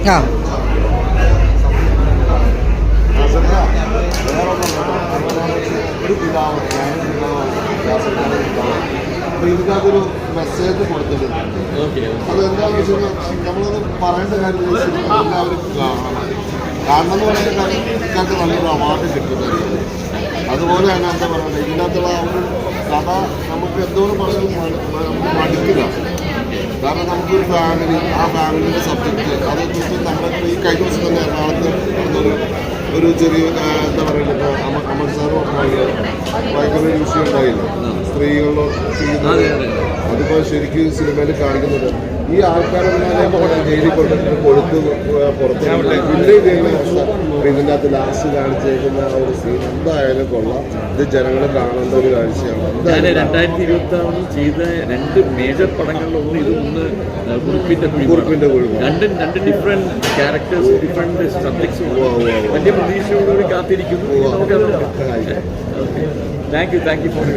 ആ ഒരു പിതാവ് അപ്പോൾ ഇതിനകത്തൊരു മെസ്സേജ് കൊടുത്തിട്ടുണ്ട്. അതെന്താണെന്ന് വെച്ച് കഴിഞ്ഞാൽ നമ്മളത് പറയേണ്ട കാര്യം എല്ലാവരും കാണണം എന്ന് പറയുന്ന കാര്യങ്ങൾക്ക് നല്ലൊരു അവാർഡ് കിട്ടുന്നത്. അതുപോലെ തന്നെ എന്താ പറയുക, ഇതിനകത്തുള്ള ആ ഒരു കഥ നമുക്ക് എന്തോരം പറഞ്ഞാലും നമുക്ക് മടുക്കില്ല. കാരണം നമുക്കൊരു ഫാമിലി, ആ ഫാമിലിയുടെ സബ്ജക്റ്റ് അതൊക്കെ നമ്മുടെ ഈ കഴിഞ്ഞ ദിവസം തന്നെ എറണാകുളത്ത് ഒരു ചെറിയ എന്താ പറയുക, അമർ സാർ പറഞ്ഞാൽ ഭയങ്കര ഒരു വിഷയം ഉണ്ടായില്ല സ്ത്രീകളിലോ ചെയ്യുന്നത്. അതിപ്പോൾ ശരിക്കും സിനിമയിൽ കാണിക്കുന്നത് ഈ ആൾക്കാരെല്ലാം ജയിലിൽ കൊണ്ടിട്ട് കൊടുത്ത് പുറത്ത് പിന്നെ ഇതേക്കുന്ന അവസ്ഥ. ഇതിൻ്റെ അകത്ത് ലാസ്റ്റ് കാണിച്ചേക്കുന്ന ആ ഒരു സീൻ എന്തായാലും കൊള്ളാം. ഇത് ജനങ്ങൾ കാണേണ്ട ഒരു കാഴ്ചയാണ്. ഞാൻ 2026 ചെയ്ത 2 മേജർ പടങ്ങളിലൊന്നും ഇതൊന്ന് കുറിപ്പിന്റെ രണ്ട് ഡിഫറെന്റ് ക്യാരക്ടേഴ്സ്, ഡിഫറെന്റ് സബ്ജക്ട്സ്. വലിയ പ്രതീക്ഷയോടുകൂടി കാത്തിരിക്കുന്നു. Thank you for